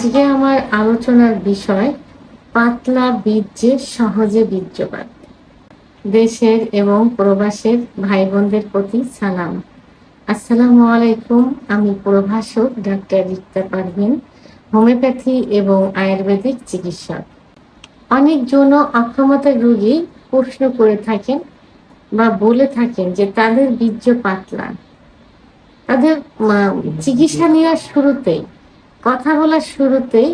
আজকে আমার আলোচনার বিষয় পাতলা বীর্যে সহজে বীর্যপাত। দেশের এবং প্রবাসের ভাই বোনদের প্রতি সালাম। আসসালামু আলাইকুম। আমি প্রভাষক ডাক্তার রিক্তা পারভিন, হোমিওপ্যাথি এবং আয়ুর্বেদিক চিকিৎসক। অনেক যৌন অক্ষমতার রোগী প্রশ্ন করে থাকেন বা বলে থাকেন যে তাদের বীর্য পাতলা। তাদের চিকিৎসা নেওয়ার শুরুতেই, কথা বলার শুরুতেই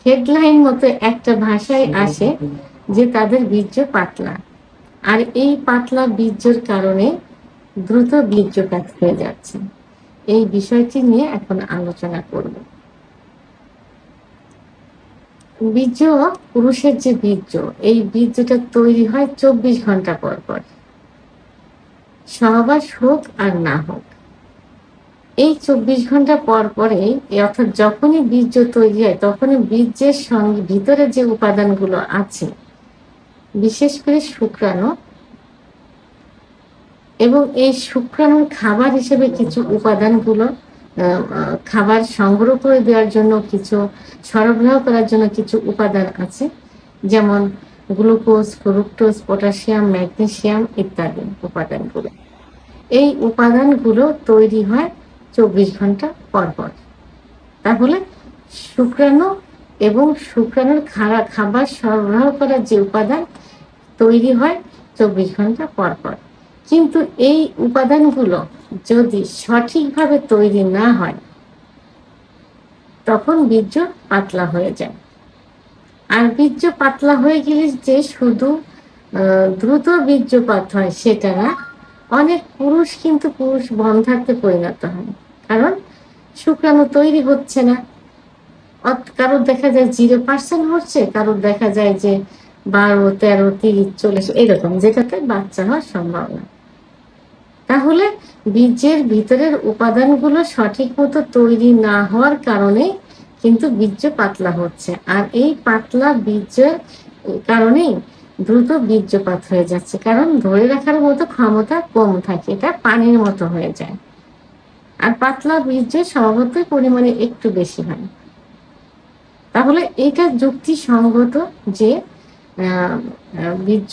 হেডলাইন মতো একটা ভাষায় আসে যে তাদের বীর্য পাতলা। আর এই পাতলা বীর্যের কারণে দ্রুত বীর্যপাত হয়ে যাচ্ছে। এই বিষয়টি নিয়ে এখন আলোচনা করব। বীর্য, পুরুষের যে বীর্য, এই বীর্যটা তৈরি হয় 24 ঘন্টা পর পর, সহবাস হোক আর না হোক। এই 24 ঘন্টা পর পরে, অর্থাৎ যখনই বীর্য তৈরি হয় তখনই বীর্যের সঙ্গে ভিতরে যে উপাদানগুলো আছে, বিশেষ করে শুক্রাণু, এবং এই শুক্রাণুর খাবার হিসেবে কিছু উপাদানগুলো, খাবার সংগ্রহ করে দেওয়ার জন্য কিছু, সরবরাহ করার জন্য কিছু উপাদান আছে, যেমন গ্লুকোজ, ফ্রুক্টোজ, পটাশিয়াম, ম্যাগনেসিয়াম ইত্যাদি উপাদানগুলো। এই উপাদানগুলো তৈরি হয় 24 ঘন্টা পর পর। তাহলে শুক্রাণু এবং শুক্রাণুর খাবার সরবরাহ করার যে উপাদান তৈরি হয় 24 ঘন্টা পর পর। কিন্তু এই উপাদানগুলো যদি সঠিকভাবে তৈরি না হয় তখন বীর্য পাতলা হয়ে যায়। আর বীর্য পাতলা হয়ে গেলে যে শুধু দ্রুত বীর্যপাত হয় সেটা না, অনেক পুরুষ কিন্তু পুরুষ বন্ধ্যাত্বে পরিণত হয়, কারণ শুক্রাণু তৈরি হচ্ছে না। কারোর দেখা যায় 0% হচ্ছে, কারোর দেখা যায় যে 12, 13, 30, 40 এরকম, যেটাতে বাচ্চা হওয়ার সম্ভাবনা। তাহলে বীর্যের ভিতরের উপাদানগুলো সঠিক মতো তৈরি না হওয়ার কারণে কিন্তু বীর্য পাতলা হচ্ছে। আর এই পাতলা বীর্যের কারণেই দ্রুত বীর্যপাত হয়ে যাচ্ছে, কারণ ধরে রাখার মতো ক্ষমতা কম থাকে, এটা পানির মতো হয়ে যায়। আর পাতলা বীর্য স্বভাবতই পরিমাণে একটু বেশি হয়। তাহলে এটা যুক্তিসঙ্গত যে বীর্য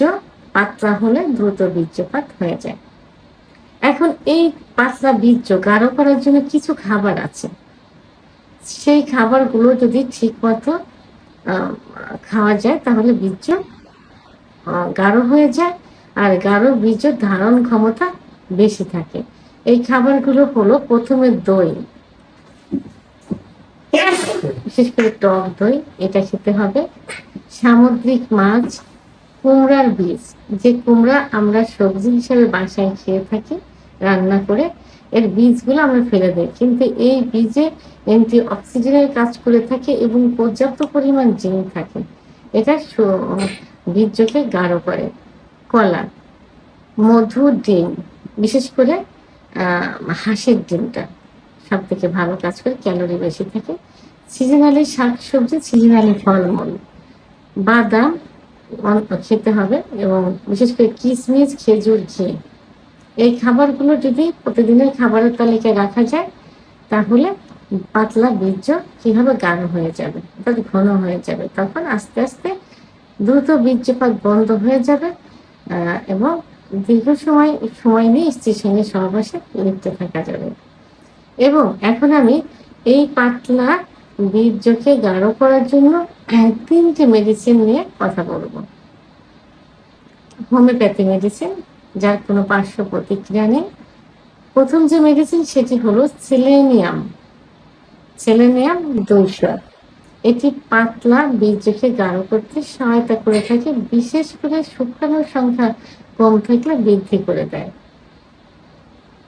পাতলা হলে দ্রুত বীর্যপাত হয়ে যায়। এখন এই পাতলা বীর্য গাঢ় করার জন্য কিছু খাবার আছে। সেই খাবারগুলো যদি ঠিক মতো খাওয়া যায় তাহলে বীর্য গাঢ় হয়ে যায়, আর গাঢ় বীর্য ধারণ ক্ষমতা বেশি থাকে। এই খাবারগুলো হলো, প্রথমে দই, বিশেষ করে টক দই, এটা খেতে হবে। সামুদ্রিক মাছ, কুমড়ার বীজ, যে কুমড়া আমরা সবজি হিসেবে বাসায় খেয়ে থাকি রান্না করে, এর বীজগুলো আমরা ফেলে দিই, কিন্তু এই বীজে অ্যান্টি অক্সিডেন্টের কাজ করে থাকে এবং পর্যাপ্ত পরিমাণ জিঙ্ক থাকে, এটা বীর্যকে গাঢ় করে। কলা, মধু, ডিম, বিশেষ করে হাঁসের ডিমটা সব থেকে ভালো কাজ করে, ক্যালোরি বেশি থাকে। সিজনালি শাকসবজি, সিজনালি ফলমূল, বাদাম খেতে হবে, এবং বিশেষ করে কিশমিশ, খেজুর, ঘি, এই খাবারগুলো যদি প্রতিদিনের খাবারের তালিকায় রাখা যায় তাহলে পাতলা বীর্য কিভাবে গাঢ় হয়ে যাবে, অর্থাৎ ঘন হয়ে যাবে। তখন আস্তে আস্তে দ্রুত বীর্যপাত বন্ধ হয়ে যাবে এবং দীর্ঘ সময় নিয়ে স্ত্রীর সঙ্গে সহবাসে লিপ্ত থাকা যাবে। এবং এখন আমি এই পাতলা বীর্যকে গাঢ় করার জন্য 3টে মেডিসিন নিয়ে কথা বলবো। হোমিওপ্যাথি মেডিসিন, যার কোনো পার্শ্ব প্রতিক্রিয়া নেই। প্রথম যে মেডিসিন সেটি হলো সেলেনিয়াম 200। এটি পাতলা বীর্যকে গাঢ় করতে সহায়তা করে থাকে, বিশেষ করে শুক্রাণুর সংখ্যা কম থাকলে বৃদ্ধি করে দেয়।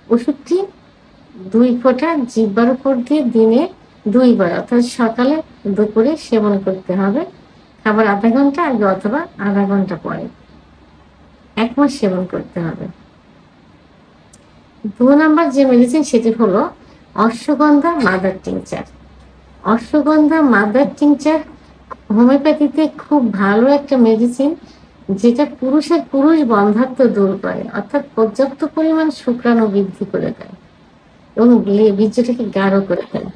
ওষুধটি 2 ফোঁটা জিহ্বার উপর দিয়ে দিনে 2 বার, অর্থাৎ সকালে দুপুরে সেবন করতে হবে, খাবার আধা ঘন্টা আগে অথবা আধা ঘন্টা পরে। 1 মাস সেবন করতে হবে। 2 নাম্বার যে মেডিসিন সেটি হলো ashwagandha mother tincture. Ashwagandha mother tincture হোমিওপ্যাথিতে খুব ভালো একটা মেডিসিন, যেটা পুরুষ বন্ধ্যাত্ব দূর করে, অর্থাৎ পর্যাপ্ত পরিমাণ শুক্রাণু বৃদ্ধি করে দেয় এবং বীর্যটাকে গাঢ় করে দেয়।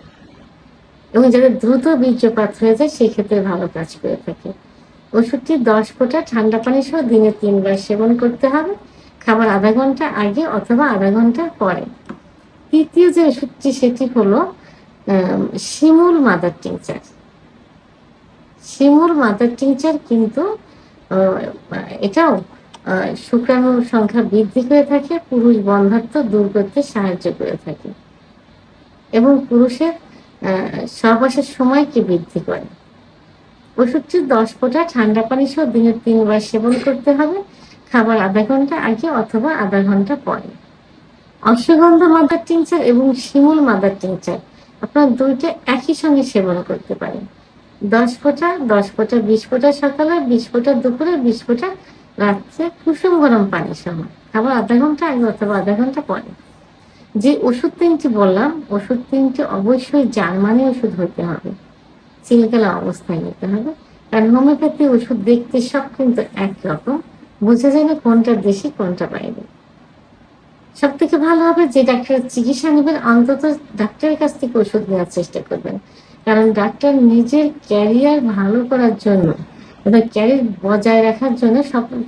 এবং যাদের দ্রুত বীর্যপাত হয়ে যায় সেক্ষেত্রে ভালো কাজ করে থাকে। ওষুধটি 10 ফোঁটা ঠান্ডা পানি সহ দিনে 3 বার সেবন করতে হবে, খাবার আধা ঘন্টা আগে অথবা আধা ঘন্টা পরে। তৃতীয় যে ওষুধটি সেটি হলো শিমুল মাদার টিংচার। শিমুল মাদার টিংচার কিন্তু এটাও শুক্রাণুর সংখ্যা বৃদ্ধি করে থাকে, পুরুষ বন্ধ্যাত্ব দূর করতে সাহায্য করে থাকে এবং পুরুষের সহবাসের সময়কে বৃদ্ধি করে। ওষুধটি 10 ফোঁটা ঠান্ডা পানি সহ দিনে 3 বার সেবন করতে হবে, খাবার আধা ঘন্টা আগে অথবা আধা ঘন্টা পরে। অশ্বগন্ধা মাদার টিংচার এবং শিমুল মাদার টিংচার আপনারা দুইটা একই সঙ্গে সেবন করতে পারেন। 10 ফোঁটা 10 ফোঁটা 20 ফোঁটা সকালে, 20 ফোঁটা দুপুরে, 20 ফোঁটা রাত্রে কুসুম গরম পানির সমান, খাবার আধা ঘন্টা আগে অথবা আধা ঘন্টা পরে। যে ওষুধ 3টি বললাম, ওষুধ 3টি অবশ্যই জার্মানি ওষুধ হতে হবে, চিলকালা অবস্থায় নিতে হবে। কারণ হোমিওপ্যাথি ওষুধ দেখতে সব কিন্তু একরকম, বোঝা যায় না কোনটা দেশি কোনটা বাইরে। সব থেকে ভালো হবে যে ডাক্তারের চিকিৎসা নেবেন অন্তত ডাক্তারের কাছ থেকে ওষুধ নেওয়ার চেষ্টা করবেন, কারণ ডাক্তার নিজের ক্যারিয়ার ভালো করার জন্য এবং ক্যারিয়ার বজায় রাখার জন্য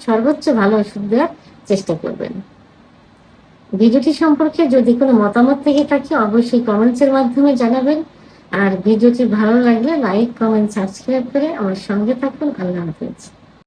সর্বোচ্চ ভালো ওষুধ দেওয়ার চেষ্টা করবেন। ভিডিওটি সম্পর্কে যদি কোনো মতামত থেকে থাকে অবশ্যই কমেন্টসের মাধ্যমে জানাবেন। আর ভিডিওটি ভালো লাগলে লাইক, কমেন্ট, সাবস্ক্রাইব করে আমার সঙ্গে থাকুন। আল্লাহ হাফেজ।